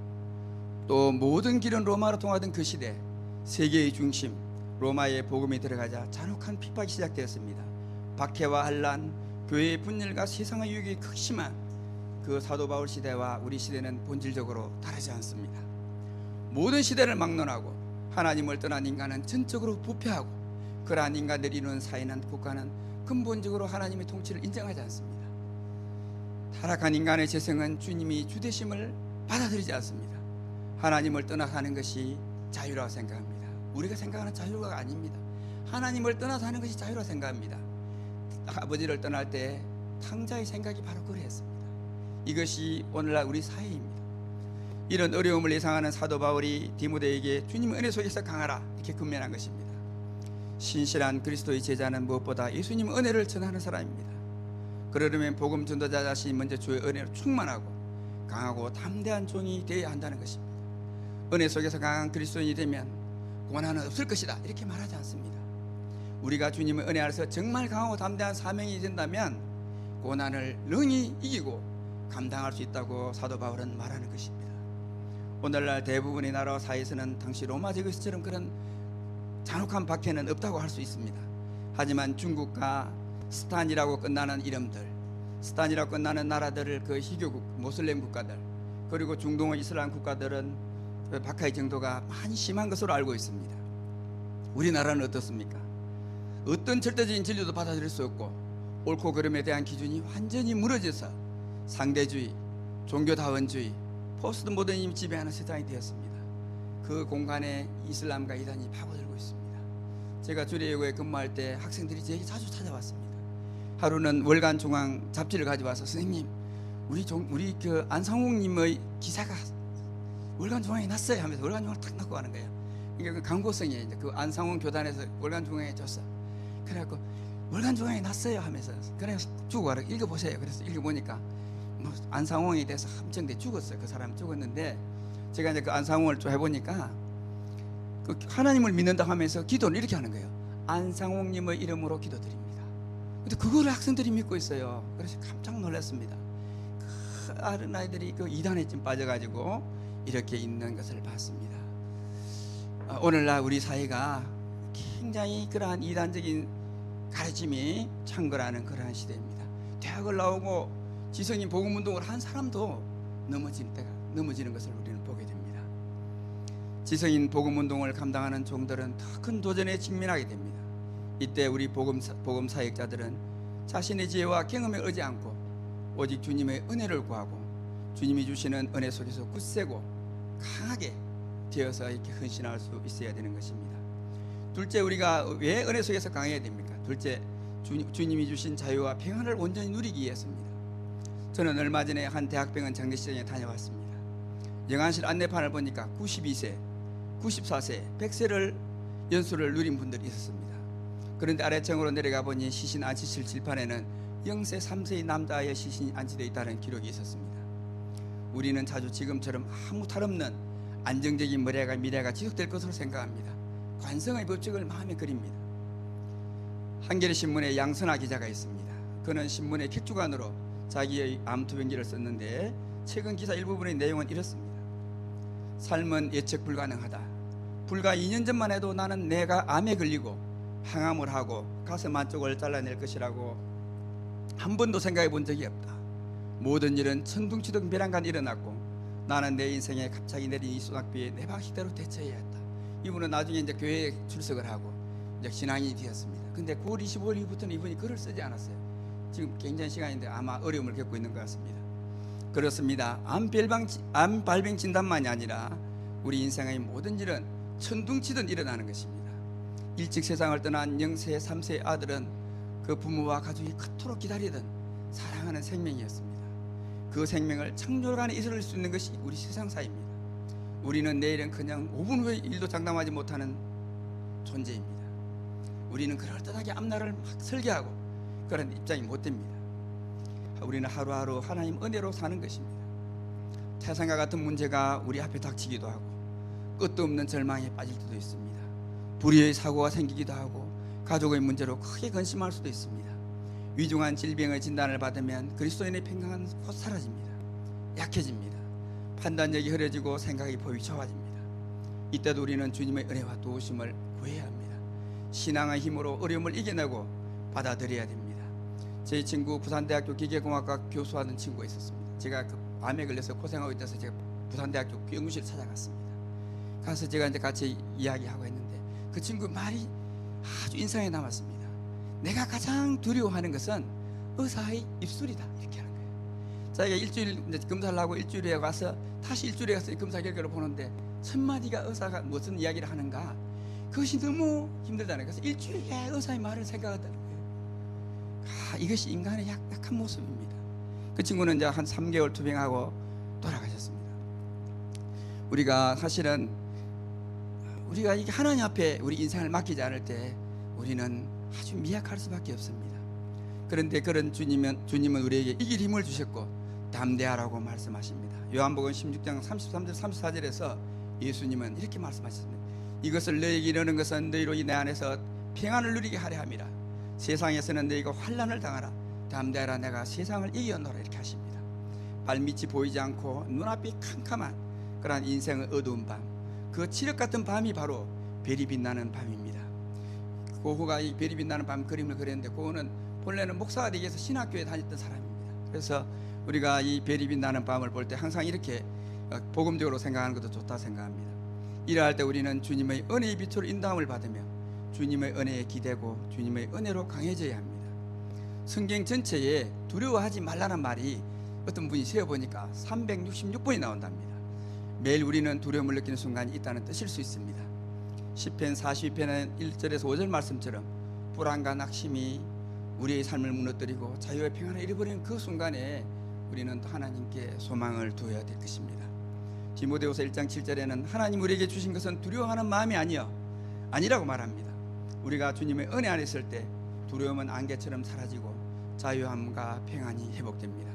또 모든 길은 로마로 통하던 그 시대, 세계의 중심 로마의 복음이 들어가자 잔혹한 핍박이 시작되었습니다. 박해와 환란, 교회의 분열과 세상의 유혹이 극심한 그 사도 바울 시대와 우리 시대는 본질적으로 다르지 않습니다. 모든 시대를 막론하고 하나님을 떠난 인간은 전적으로 부패하고 그러한 인간들이 이루는 사회는 국가는 근본적으로 하나님의 통치를 인정하지 않습니다. 타락한 인간의 재성은 주님이 주되심을 받아들이지 않습니다. 하나님을 떠나서 하는 것이 자유라고 생각합니다. 우리가 생각하는 자유가 아닙니다. 하나님을 떠나서 하는 것이 자유라고 생각합니다. 아버지를 떠날 때 탕자의 생각이 바로 그랬습니다. 이것이 오늘날 우리 사회입니다. 이런 어려움을 예상하는 사도 바울이 디모데에게 주님의 은혜 속에서 강하라 이렇게 권면한 것입니다. 신실한 그리스도의 제자는 무엇보다 예수님의 은혜를 전하는 사람입니다. 그러려면 복음 전도자 자신이 먼저 주의 은혜로 충만하고 강하고 담대한 종이 되어야 한다는 것입니다. 은혜 속에서 강한 그리스도인이 되면 고난은 없을 것이다 이렇게 말하지 않습니다. 우리가 주님의 은혜 아래서 정말 강하고 담대한 사명이 된다면 고난을 능히 이기고 감당할 수 있다고 사도 바울은 말하는 것입니다. 오늘날 대부분의 나라와 사회에서는 당시 로마 제국처럼 그런 잔혹한 박해는 없다고 할 수 있습니다. 하지만 중국과 스탄이라고 끝나는 이름들, 스탄이라고 끝나는 나라들을 그 희교국, 모슬렘 국가들, 그리고 중동의 이슬람 국가들은 박해의 정도가 많이 심한 것으로 알고 있습니다. 우리나라는 어떻습니까? 어떤 절대적인 진리도 받아들일 수 없고 옳고 그름에 대한 기준이 완전히 무너져서 상대주의, 종교다원주의, 포스트 모더니즘이 지배하는 세상이 되었습니다. 그 공간에 이슬람과 이단이 파고들고 있습니다. 제가 주례예고에 근무할 때 학생들이 제게 자주 찾아왔습니다. 하루는 월간 중앙 잡지를 가져와서 선생님, 우리 그 안상홍님의 기사가 월간 중앙에 났어요 하면서 월간 중앙을 탁 넣고 가는 거예요. 이게 그 광고성이 이제 그 안상홍 교단에서 월간 중앙에 줬어. 그래갖고 월간 중앙에 났어요 하면서 그래 주고 가라 읽어보세요. 그래서 읽어보니까 뭐 안상홍에 대해서 함정돼 죽었어요. 그 사람 죽었는데 제가 이제 그 안상홍을 좀 해보니까 그 하나님을 믿는다 하면서 기도를 이렇게 하는 거예요. 안상홍님의 이름으로 기도드립니다. 근데 그거를 학생들이 믿고 있어요. 그래서 깜짝 놀랐습니다. 그 어린 아이들이 그 이단에 좀 빠져가지고 이렇게 있는 것을 봤습니다. 오늘날 우리 사회가 굉장히 그러한 이단적인 가르침이 창궐하는 그러한 시대입니다. 대학을 나오고 지성인 복음운동을 한 사람도 넘어지는 것을 우리는 보게 됩니다. 지성인 복음운동을 감당하는 종들은 더 큰 도전에 직면하게 됩니다. 이때 우리 복음 사역자들은 자신의 지혜와 경험에 의지 않고 오직 주님의 은혜를 구하고 주님이 주시는 은혜 속에서 굳세고 강하게 되어서 이렇게 헌신할 수 있어야 되는 것입니다. 둘째, 우리가 왜 은혜 속에서 강해야 됩니까? 둘째, 주님이 주신 자유와 평안을 온전히 누리기 위해서입니다. 저는 얼마 전에 한 대학병원 장례식장에 다녀왔습니다. 영안실 안내판을 보니까 92세, 94세, 100세를 연수를 누린 분들이 있었습니다. 그런데 아래층으로 내려가 보니 시신 안치실 칠판에는 0세, 3세의 남자아이의 시신이 안치되어 있다는 기록이 있었습니다. 우리는 자주 지금처럼 아무 탈 없는 안정적인 미래가 지속될 것으로 생각합니다. 관성의 법칙을 마음에 그립니다. 한겨레 신문에 양선아 기자가 있습니다. 그는 신문의 객주간으로 자기의 암 투병기를 썼는데 최근 기사 일부분의 내용은 이렇습니다. 삶은 예측 불가능하다. 불과 2년 전만 해도 나는 내가 암에 걸리고 항암을 하고 가슴 한쪽을 잘라낼 것이라고 한 번도 생각해 본 적이 없다. 모든 일은 천둥치듯 벼랑간 일어났고 나는 내 인생에 갑자기 내린 이 소낙비에 내 방식대로 대처해야 했다. 이분은 나중에 이제 교회에 출석을 하고 이제 신앙인이 되었습니다. 근데 9월 25일 이후부터는 이분이 글을 쓰지 않았어요. 지금 굉장히 시간인데 아마 어려움을 겪고 있는 것 같습니다. 그렇습니다. 암 발병 진단만이 아니라 우리 인생의 모든 일은 천둥치듯 일어나는 것입니다. 일찍 세상을 떠난 0세, 3세 아들은 그 부모와 가족이 그토록 기다리던 사랑하는 생명이었습니다. 그 생명을 창조간에 이끌을 수 있는 것이 우리 세상사입니다. 우리는 내일은 그냥 5분 후에 일도 장담하지 못하는 존재입니다. 우리는 그럴듯하게 앞날을 막 설계하고 그런 입장이 못 됩니다. 우리는 하루하루 하나님 은혜로 사는 것입니다. 태산과 같은 문제가 우리 앞에 닥치기도 하고 끝도 없는 절망에 빠질 때도 있습니다. 불의의 사고가 생기기도 하고 가족의 문제로 크게 근심할 수도 있습니다. 위중한 질병의 진단을 받으면 그리스도인의 평강은 곧 사라집니다. 약해집니다. 판단력이 흐려지고 생각이 보이 좁아집니다. 이때도 우리는 주님의 은혜와 도우심을 구해야 합니다. 신앙의 힘으로 어려움을 이겨내고 받아들여야 됩니다. 제 친구 부산대학교 기계공학과 교수하는 친구가 있었습니다. 제가 그 암에 걸려서 고생하고 있어서 제가 부산대학교 연구실 찾아갔습니다. 가서 제가 이제 같이 이야기하고 했는데 그 친구 말이 아주 인상에 남았습니다. 내가 가장 두려워하는 것은 의사의 입술이다, 이렇게 하는 거예요. 자기가 일주일 이제 검사를 하고 일주일에 가서 다시 일주일에 가서 검사 결과를 보는데 첫 마디가 의사가 무슨 이야기를 하는가, 그것이 너무 힘들다는 거예요. 그래서 일주일에 의사의 말을 생각한다는 거예요. 이것이 인간의 약한 모습입니다. 그 친구는 이제 한 3개월 투병하고 돌아가셨습니다. 우리가 사실은 우리가 이게 하나님 앞에 우리 인생을 맡기지 않을 때 우리는 아주 미약할 수밖에 없습니다. 그런데 그런 주님은 우리에게 이길 힘을 주셨고 담대하라고 말씀하십니다. 요한복음 16장 33절 34절에서 예수님은 이렇게 말씀하셨습니다. 이것을 너희에게 이르는 것은 너희로 내 안에서 평안을 누리게 하려 함이라. 세상에서는 너희가 환난을 당하라. 담대하라, 내가 세상을 이겨노라, 이렇게 하십니다. 발밑이 보이지 않고 눈앞이 캄캄한 그러한 인생의 어두운 밤, 그 칠흑 같은 밤이 바로 별이 빛나는 밤입니다. 고흐가 이 별이 빛나는 밤 그림을 그렸는데, 고흐는 본래는 목사가 되기 위해서 신학교에 다녔던 사람입니다. 그래서 우리가 이 별이 빛나는 밤을 볼 때 항상 이렇게 복음적으로 생각하는 것도 좋다 생각합니다. 이러할 때 우리는 주님의 은혜의 빛으로 인도함을 받으며 주님의 은혜에 기대고 주님의 은혜로 강해져야 합니다. 성경 전체에 두려워하지 말라는 말이 어떤 분이 세어보니까 366번이 나온답니다. 매일 우리는 두려움을 느끼는 순간이 있다는 뜻일 수 있습니다. 시편 42편의 1절에서 5절 말씀처럼 불안과 낙심이 우리의 삶을 무너뜨리고 자유의 평안을 잃어버리는 그 순간에 우리는 또 하나님께 소망을 두어야 될 것입니다. 디모데후서 1장 7절에는 하나님 우리에게 주신 것은 두려워하는 마음이 아니라고 말합니다. 우리가 주님의 은혜 안에 있을 때 두려움은 안개처럼 사라지고 자유함과 평안이 회복됩니다.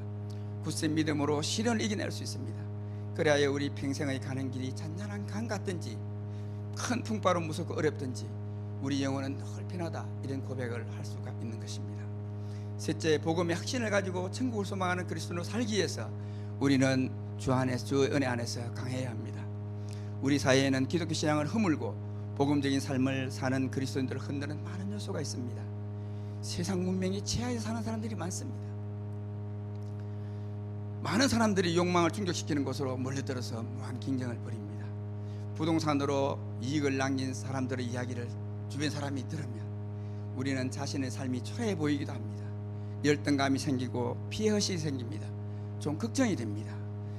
굳센 믿음으로 시련을 이겨낼 수 있습니다. 그래야 우리 평생의 가는 길이 잔잔한 강 같든지 큰 풍파로 무섭고 어렵든지 우리 영혼은 늘 편하다, 이런 고백을 할 수가 있는 것입니다. 셋째, 복음의 확신을 가지고 천국을 소망하는 그리스도로 살기 위해서 우리는 주 안에서, 주의 은혜 안에서 강해야 합니다. 우리 사회에는 기독교 신앙을 허물고 복음적인 삶을 사는 그리스도인들을 흔드는 많은 요소가 있습니다. 세상 문명이 지하에 사는 사람들이 많습니다. 많은 사람들이 욕망을 충족시키는 곳으로 몰려들어서 무한 경쟁을 벌입니다. 부동산으로 이익을 남긴 사람들의 이야기를 주변 사람이 들으면 우리는 자신의 삶이 초라해 보이기도 합니다. 열등감이 생기고 피해의식이 생깁니다. 좀 걱정이 됩니다.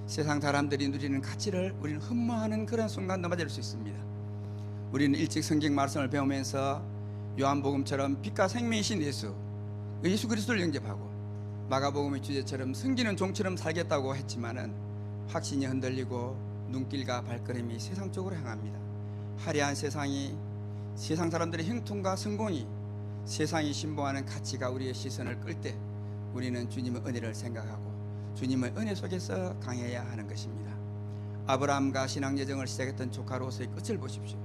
세상 사람들이 누리는 가치를 우리는 흠모하는 그런 순간도 맞을 수 있습니다. 우리는 일찍 성경 말씀을 배우면서 요한복음처럼 빛과 생명이신 예수 그리스도를 영접하고 마가복음의 주제처럼 섬기는 종처럼 살겠다고 했지만은 확신이 흔들리고 눈길과 발걸음이 세상 쪽으로 향합니다. 화려한 세상이, 세상 사람들의 형통과 성공이, 세상이 신봉하는 가치가 우리의 시선을 끌 때 우리는 주님의 은혜를 생각하고 주님의 은혜 속에서 강해야 하는 것입니다. 아브라함과 신앙 여정을 시작했던 조카 롯의 끝을 보십시오.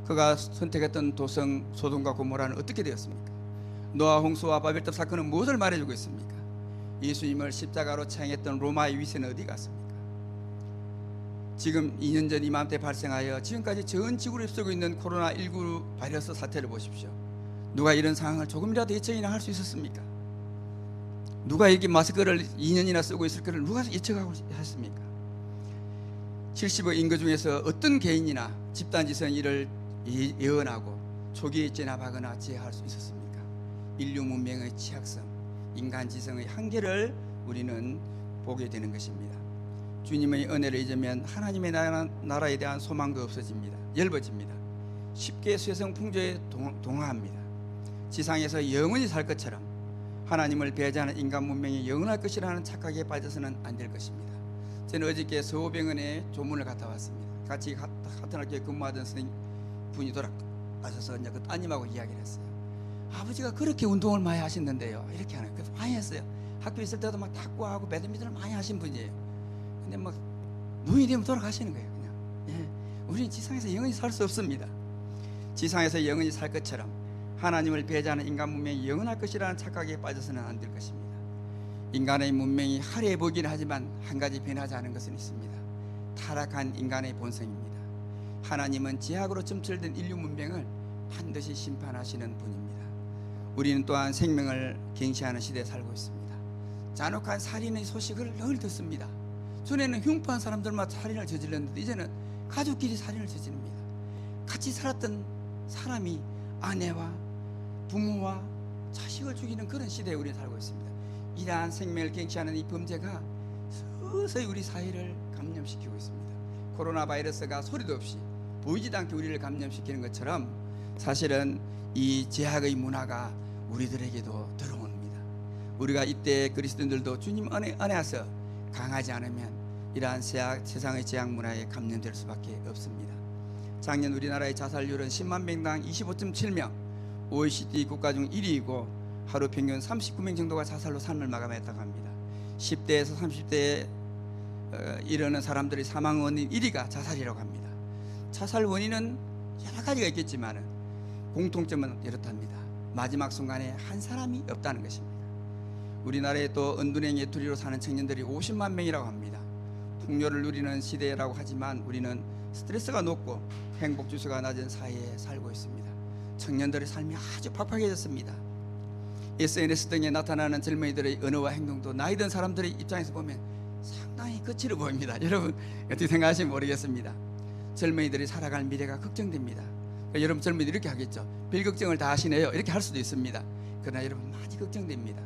그가 선택했던 도성 소돔과 고모라는 어떻게 되었습니까? 노아 홍수와 바벨탑 사건은 무엇을 말해주고 있습니까? 예수님을 십자가로 처형했던 로마의 위세는 어디 갔습니까? 지금 2년 전 이맘때 발생하여 지금까지 전 지구를 휩쓰고 있는 코로나19 바이러스 사태를 보십시오. 누가 이런 상황을 조금이라도 예측이나 할 수 있었습니까? 누가 이렇게 마스크를 2년이나 쓰고 있을 거를 누가 예측하고 했습니까? 70억 인구 중에서 어떤 개인이나 집단지성 이를 예언하고 초기에 진압하거나 제어할 수 있었습니까? 인류 문명의 취약성, 인간 지성의 한계를 우리는 보게 되는 것입니다. 주님의 은혜를 잊으면 하나님의 나라에 대한 소망도 없어집니다. 엷어집니다. 쉽게 쇠성풍조에 동화합니다. 지상에서 영원히 살 것처럼 하나님을 배제하는 인간 문명이 영원할 것이라는 착각에 빠져서는 안 될 것입니다. 저는 어저께 서호병원에 조문을 갔다 왔습니다. 같이 같은 학교에 근무하던 선생님 분이 돌아가셔서 이제 그 따님하고 이야기를 했어요. 아버지가 그렇게 운동을 많이 하셨는데요, 이렇게 하는 거예요. 많이 했어요. 학교 있을 때도 막 탁구하고 배드민턴을 많이 하신 분이에요. 근데 막 노인이 되면 돌아가시는 거예요. 그냥. 우리는 지상에서 영원히 살 수 없습니다. 지상에서 영원히 살 것처럼 하나님을 배제하는 인간 문명이 영원할 것이라는 착각에 빠져서는 안 될 것입니다. 인간의 문명이 화려해 보이긴 하지만 한 가지 변하지 않은 것은 있습니다. 타락한 인간의 본성입니다. 하나님은 제약으로 점철된 인류 문명을 반드시 심판하시는 분입니다. 우리는 또한 생명을 갱시하는 시대에 살고 있습니다. 잔혹한 살인의 소식을 늘 듣습니다. 전에는 흉포한 사람들만 살인을 저질렀는데 이제는 가족끼리 살인을 저지릅니다. 같이 살았던 사람이 아내와 부모와 자식을 죽이는 그런 시대에 우리는 살고 있습니다. 이러한 생명을 갱시하는 이 범죄가 서서히 우리 사회를 감염시키고 있습니다. 코로나 바이러스가 소리도 없이 보이지도 않게 우리를 감염시키는 것처럼 사실은 이 제약의 문화가 우리들에게도 들어옵니다. 우리가 이때 그리스도인들도 주님 안에서 강하지 않으면 이러한 세상의 제약 문화에 감염될 수밖에 없습니다. 작년 우리나라의 자살률은 10만 명당 25.7명, OECD 국가 중 1위이고 하루 평균 39명 정도가 자살로 삶을 마감했다고 합니다. 10대에서 30대에 이르는 사람들의 사망 원인 1위가 자살이라고 합니다. 자살 원인은 여러 가지가 있겠지만 공통점은 이렇답니다. 마지막 순간에 한 사람이 없다는 것입니다. 우리나라에 또 은둔형 예투리로 사는 청년들이 50만 명이라고 합니다. 풍요를 누리는 시대라고 하지만 우리는 스트레스가 높고 행복 지수가 낮은 사회에 살고 있습니다. 청년들의 삶이 아주 팍팍해졌습니다. SNS 등에 나타나는 젊은이들의 언어와 행동도 나이 든 사람들의 입장에서 보면 상당히 거칠어 보입니다. 여러분 어떻게 생각하시는지 모르겠습니다. 젊은이들이 살아갈 미래가 걱정됩니다. 그러니까 여러분 젊은이들이 이렇게 하겠죠. 별 걱정을 다 하시네요. 이렇게 할 수도 있습니다. 그러나 여러분 많이 걱정됩니다.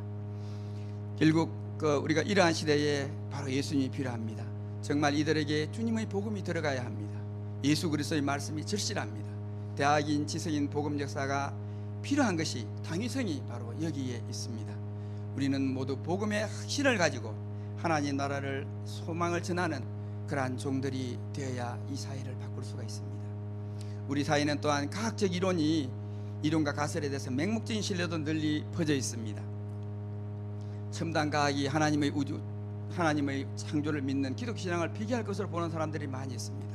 결국 우리가 이러한 시대에 바로 예수님이 필요합니다. 정말 이들에게 주님의 복음이 들어가야 합니다. 예수 그리스도의 말씀이 절실합니다. 대학인 지성인 복음 역사가 필요한 것이 당위성이 바로 여기에 있습니다. 우리는 모두 복음의 확신을 가지고 하나님 나라를 소망을 전하는 그러한 종들이 되어야 이 사회를 바꿀 수가 있습니다. 우리 사회는 또한 과학적 이론과 가설에 대해서 맹목적인 신뢰도 널리 퍼져 있습니다. 첨단 과학이 하나님의 창조를 믿는 기독교 신앙을 폐기할 것으로 보는 사람들이 많이 있습니다.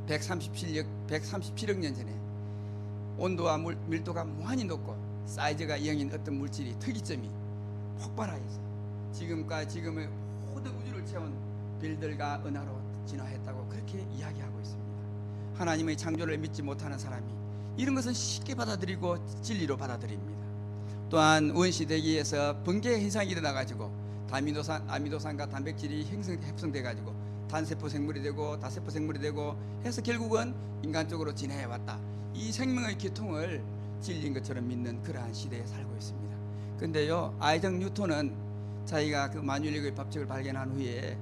137억 년 전에 온도와 밀도가 무한히 높고 사이즈가 0인 어떤 물질이 특이점이 폭발하여서 지금의 모든 우주를 채운 별들과 은하로 진화했다고 그렇게 이야기하고 있습니다. 하나님의 창조를 믿지 못하는 사람이 이런 것은 쉽게 받아들이고 진리로 받아들입니다. 또한 원시대기에서 번개 현상이 일어나가지고 아미노산과 단백질이 합성돼가지고 단세포 생물이 되고 다세포 생물이 되고 해서 결국은 인간 쪽으로 진화해왔다. 이 생명의 기통을 진리인 것처럼 믿는 그러한 시대에 살고 있습니다. 근데요, 아이작 뉴턴은 자기가 그 만유력의 법칙을 발견한 후에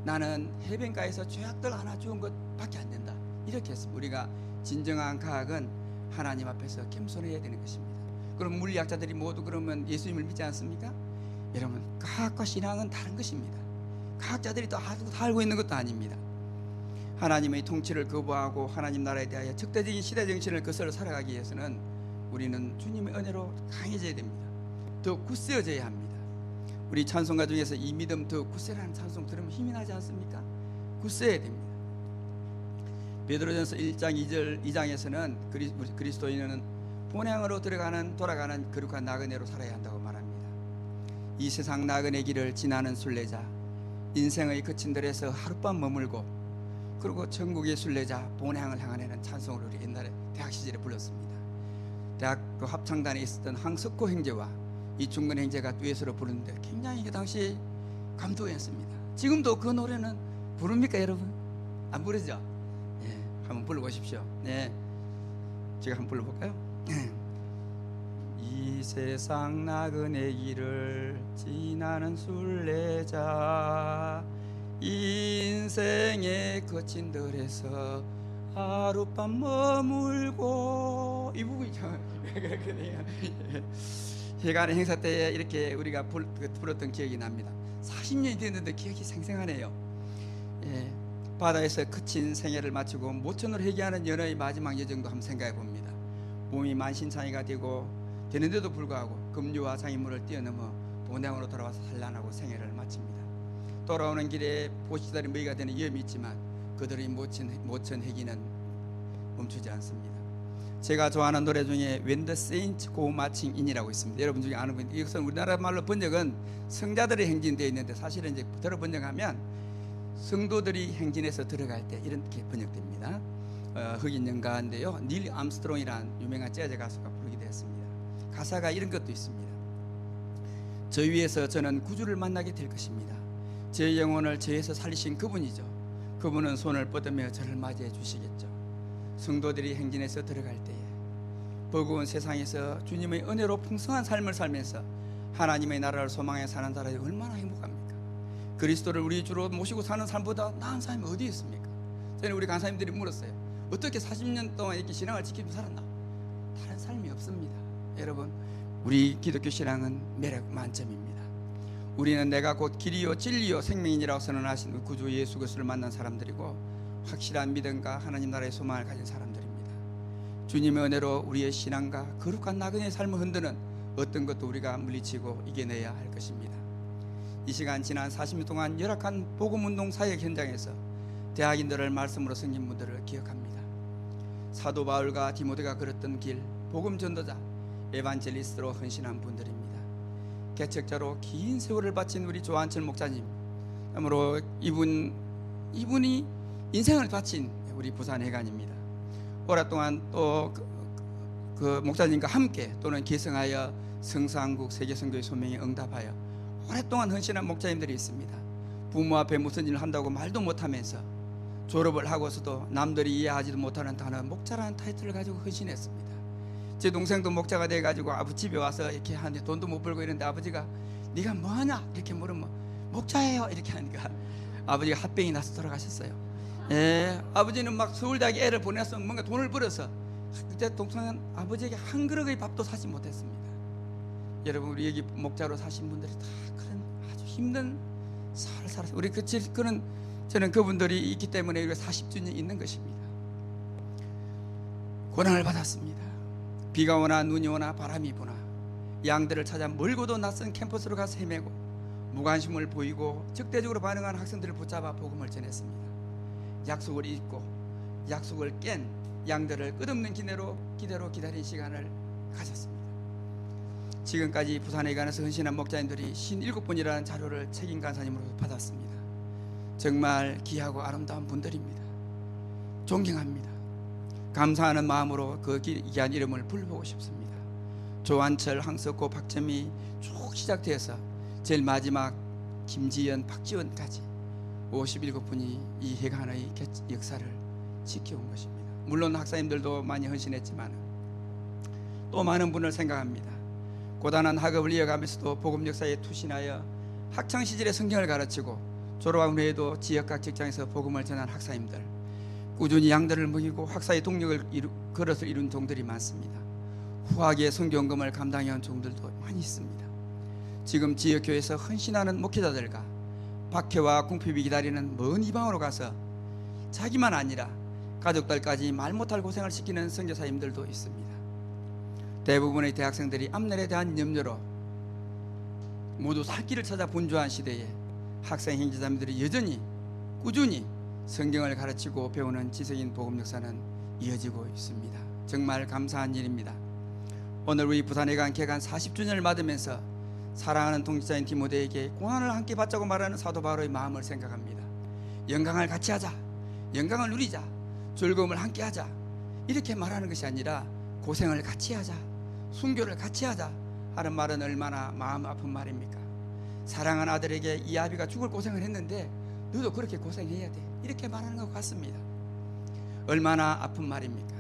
나는 해변가에서 죄악들 하나 주운 것밖에 안 된다. 이렇게 했습니다. 우리가 진정한 과학은 하나님 앞에서 겸손해야 되는 것입니다. 그럼 물리학자들이 모두 그러면 예수님을 믿지 않습니까? 여러분, 과학과 신앙은 다른 것입니다. 과학자들이 또 다 알고 있는 것도 아닙니다. 하나님의 통치를 거부하고 하나님 나라에 대하여 적대적인 시대 정신을 거슬러 살아가기 위해서는 우리는 주님의 은혜로 강해져야 됩니다. 더 굳세어져야 합니다. 우리 찬송가 중에서 이 믿음 더 굳세라는 찬송 들으면 힘이 나지 않습니까? 굳세어야 됩니다. 베드로전서 1장 2장에서는 그리스도인은 본향으로 돌아가는 거룩한 나그네로 살아야 한다고 말합니다. 이 세상 나그네 길을 지나는 순례자, 인생의 거친 들에서 하룻밤 머물고 그리고 천국의 순례자 본향을 향하는 찬송을 우리 옛날에 대학 시절에 불렀습니다. 대학교 합창단에 있었던 황석호 형제와 이충근 형제가 듀엣으로 부르는데 굉장히 그 당시 감동했습니다. 지금도 그 노래는 부릅니까 여러분? 안 부르죠? 예, 한번 불러보십시오. 네, 제가 한번 불러볼까요? 이 세상 나그네 길을 지나는 순례자, 인생의 거친 들에서 하룻밤 머물고, 이 부분이 참 그렇거든요. 해관 행사 때 이렇게 우리가 불렀던 기억이 납니다. 40년이 됐는데 기억이 생생하네요. 예, 바다에서 그친 생애를 마치고 모천으로 회귀하는 연어의 마지막 여정도 한번 생각해 봅니다. 몸이 만신창이가 되는데도 불구하고 급류와 장애물을 뛰어넘어 본향으로 돌아와서 산란하고 생애를 마칩니다. 돌아오는 길에 보시다리 먹이가 되는 위험이 있지만 그들의 모천 회귀는 멈추지 않습니다. 제가 좋아하는 노래 중에 When the Saints Go Marching In이라고 있습니다. 여러분 중에 아는 분, 이것은 우리나라 말로 번역은 성자들의 행진 되어 있는데, 사실은 이제 들어 번역하면 성도들이 행진해서 들어갈 때 이렇게 번역됩니다. 흑인 연가인데요, 닐 암스트롱이라는 유명한 재즈 가수가 부르게 되었습니다. 가사가 이런 것도 있습니다. 저 위에서 저는 구주를 만나게 될 것입니다. 제 영혼을 저에서 살리신 그분이죠. 그분은 손을 뻗으며 저를 맞이해 주시겠죠. 성도들이 행진해서 들어갈 때에 버거운 세상에서 주님의 은혜로 풍성한 삶을 살면서 하나님의 나라를 소망해 사는 사람이 얼마나 행복합니까? 그리스도를 우리 주로 모시고 사는 삶보다 나은 삶이 어디 있습니까? 저는 우리 간사님들이 물었어요. 어떻게 40년 동안 이렇게 신앙을 지키며 살았나? 다른 삶이 없습니다. 여러분, 우리 기독교 신앙은 매력 만점입니다. 우리는 내가 곧 길이요 진리요 생명이라고 선언하신 구주 예수 그리스도를 만난 사람들이고, 확실한 믿음과 하나님 나라의 소망을 가진 사람들입니다. 주님의 은혜로 우리의 신앙과 거룩한 나그네의 삶을 흔드는 어떤 것도 우리가 물리치고 이겨내야 할 것입니다. 이 시간 지난 40년 동안 열악한 복음운동 사역 현장에서 대학인들을 말씀으로 섬긴 분들을 기억합니다. 사도 바울과 디모데가 걸었던 길, 복음 전도자, 에반젤리스트로 헌신한 분들입니다. 개척자로 긴 세월을 바친 우리 조한철 목사님, 그러므로 이분이 인생을 바친 우리 부산 해관입니다. 오랫동안 또 그 목사님과 함께 또는 계승하여 성서한국 세계선교의 소명에 응답하여 오랫동안 헌신한 목사님들이 있습니다. 부모 앞에 무슨 일을 한다고 말도 못하면서 졸업을 하고서도 남들이 이해하지도 못하는 단어 목자라는 타이틀을 가지고 헌신했습니다. 제 동생도 목자가 돼가지고 아버지 집에 와서 이렇게 하는데 돈도 못 벌고 이런데 아버지가 네가 뭐하냐 이렇게 물으면 목자예요 이렇게 하니까 아버지가 핫병이 나서 돌아가셨어요. 예, 아버지는 막 서울대학에 애를 보내서 뭔가 돈을 벌어서 그때 동생은 아버지에게 한 그릇의 밥도 사지 못했습니다. 여러분, 우리 여기 목자로 사신 분들이 다 그런 아주 힘든 삶을 살았어요. 우리 저는 그분들이 있기 때문에 우리가 40주년이 있는 것입니다. 고난을 받았습니다. 비가 오나 눈이 오나 바람이 부나 양들을 찾아 멀고도 낯선 캠퍼스로 가서 헤매고 무관심을 보이고 적대적으로 반응하는 학생들을 붙잡아 복음을 전했습니다. 약속을 잊고 약속을 깬 양들을 끝없는 기대로 기다린 시간을 가졌습니다. 지금까지 부산에 관해서 헌신한 목자님들이 57분이라는 자료를 책임 간사님으로 받았습니다. 정말 귀하고 아름다운 분들입니다. 존경합니다. 감사하는 마음으로 그 귀한 이름을 불러보고 싶습니다. 조한철, 황석호, 박점희 쭉 시작돼서 제일 마지막 김지연, 박지원까지 57분이 이 해관의 역사를 지켜온 것입니다. 물론 학사님들도 많이 헌신했지만 또 많은 분을 생각합니다. 고단한 학업을 이어가면서도 복음 역사에 투신하여 학창시절에 성경을 가르치고 졸업한 후에도 지역 각 직장에서 복음을 전한 학사님들, 꾸준히 양들을 먹이고 학사의 동력을 걸어서 이룬 종들이 많습니다. 후하게 성경금을 감당해온 종들도 많이 있습니다. 지금 지역교회에서 헌신하는 목회자들과 박해와 궁핍이 기다리는 먼 이방으로 가서 자기만 아니라 가족들까지 말 못할 고생을 시키는 선교사님들도 있습니다. 대부분의 대학생들이 앞날에 대한 염려로 모두 살 길을 찾아 분주한 시대에 학생 행제자님들이 여전히 꾸준히 성경을 가르치고 배우는 지성인 복음 역사는 이어지고 있습니다. 정말 감사한 일입니다. 오늘 우리 부산해관 개관 40주년을 맞으면서 사랑하는 동지자인 디모데에게 고난을 함께 받자고 말하는 사도 바울의 마음을 생각합니다. 영광을 같이 하자, 영광을 누리자, 즐거움을 함께 하자, 이렇게 말하는 것이 아니라 고생을 같이 하자, 순교를 같이 하자 하는 말은 얼마나 마음 아픈 말입니까? 사랑하는 아들에게 이 아비가 죽을 고생을 했는데 너도 그렇게 고생해야 돼, 이렇게 말하는 것 같습니다. 얼마나 아픈 말입니까?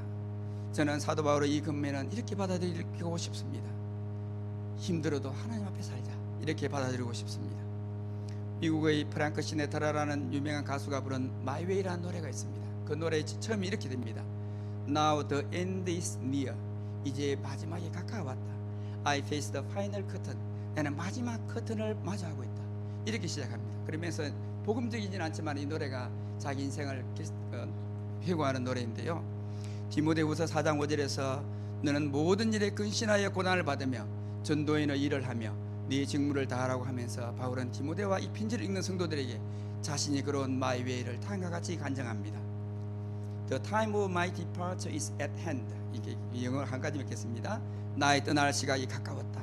저는 사도 바울의 이 금매는 이렇게 받아들이고 싶습니다. 힘들어도 하나님 앞에 살자, 이렇게 받아들이고 싶습니다. 미국의 프랑크 시네트라라는 유명한 가수가 부른 My Way라는 노래가 있습니다. 그 노래의 처음이 이렇게 됩니다. Now the end is near. 이제 마지막이 가까워왔다. I face the final curtain. 나는 마지막 커튼을 마주하고 있다. 이렇게 시작합니다. 그러면서 복음적이진 않지만 이 노래가 자기 인생을 회고하는 노래인데요. 디모데후서 4장 5절에서 너는 모든 일에 근신하여 고난을 받으며 전도인의 일을 하며 네 직무를 다하라고 하면서 바울은 디모데와 이 편지를 읽는 성도들에게 자신이 걸어온 마이 웨이를 다음과 같이 간증합니다. The time of my departure is at hand. 이게 영어 한 가지 읽겠습니다. 나의 떠날 시각이 가까웠다.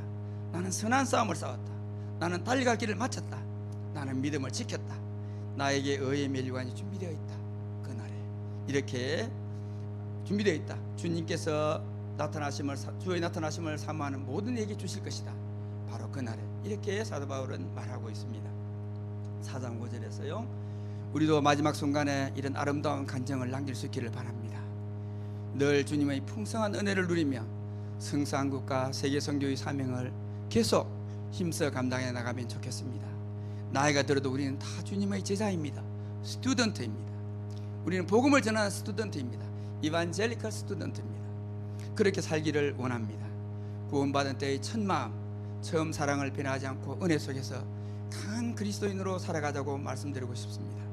나는 선한 싸움을 싸웠다. 나는 달려갈 길을 마쳤다. 나는 믿음을 지켰다. 나에게 의의 멸류관이 준비되어 있다. 그날에 이렇게 준비되어 있다. 주님께서 주의 나타나심을 사모하는 모든 이에게 주실 것이다. 바로 그날에 이렇게 사도 바울은 말하고 있습니다. 4장 5절에서요. 우리도 마지막 순간에 이런 아름다운 간증을 남길 수 있기를 바랍니다. 늘 주님의 풍성한 은혜를 누리며 성사한국과 세계 선교의 사명을 계속 힘써 감당해 나가면 좋겠습니다. 나이가 들어도 우리는 다 주님의 제자입니다. 스튜던트입니다. 우리는 복음을 전하는 스튜던트입니다. 이반젤리컬 스튜던트입니다. 그렇게 살기를 원합니다. 구원받은 때의 첫 마음, 처음 사랑을 변하지 않고 은혜 속에서 강한 그리스도인으로 살아가자고 말씀드리고 싶습니다.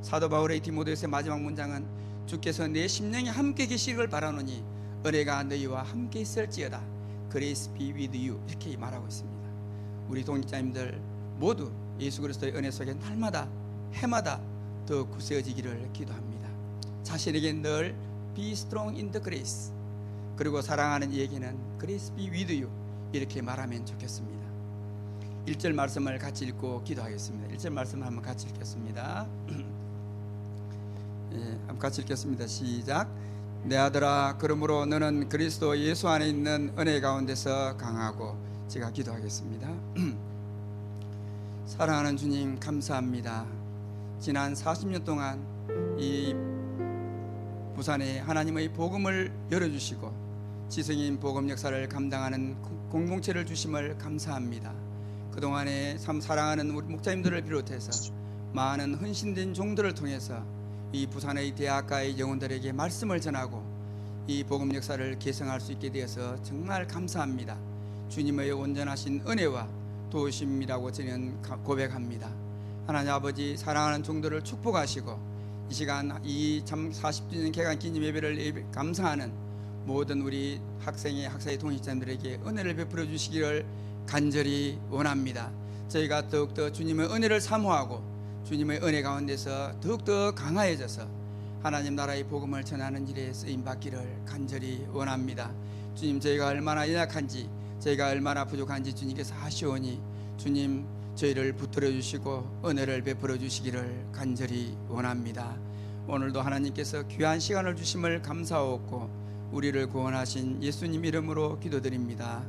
사도 바울의 디모데후서의 마지막 문장은 주께서 내 심령에 함께 계시기를 바라노니 은혜가 너희와 함께 있을지어다. Grace be with you. 이렇게 말하고 있습니다. 우리 동역자님들 모두 예수 그리스도의 은혜 속에 날마다 해마다 더 굳세어지기를 기도합니다. 자신에게 늘 be strong in the grace. 그리고 사랑하는 이에게는 Grace be with you. 이렇게 말하면 좋겠습니다. 1절 말씀을 같이 읽고 기도하겠습니다. 1절 말씀을 한번 같이 읽겠습니다. 한번 같이 읽겠습니다. 시작. 내 아들아, 그러므로 너는 그리스도 예수 안에 있는 은혜 가운데서 강하고. 제가 기도하겠습니다. 사랑하는 주님, 감사합니다. 지난 40년 동안 이 부산에 하나님의 복음을 열어주시고 지성인 복음 역사를 감당하는 공동체를 주심을 감사합니다. 그동안에 참 사랑하는 우리 목자님들을 비롯해서 많은 헌신된 종들을 통해서 이 부산의 대학가의 영혼들에게 말씀을 전하고 이 복음 역사를 개성할 수 있게 되어서 정말 감사합니다. 주님의 온전하신 은혜와 도우심이라고 저는 고백합니다. 하나님 아버지, 사랑하는 종들을 축복하시고 이 시간 이 참 40주년 개관 기념 예배를 감사하는 모든 우리 학사의 동역자들에게 은혜를 베풀어 주시기를 간절히 원합니다. 저희가 더욱더 주님의 은혜를 사모하고 주님의 은혜 가운데서 더욱더 강화해져서 하나님 나라의 복음을 전하는 일에 쓰임받기를 간절히 원합니다. 주님, 저희가 얼마나 연약한지, 저희가 얼마나 부족한지 주님께서 아시오니 주님, 저희를 붙들어 주시고 은혜를 베풀어 주시기를 간절히 원합니다. 오늘도 하나님께서 귀한 시간을 주심을 감사하옵고 우리를 구원하신 예수님 이름으로 기도드립니다.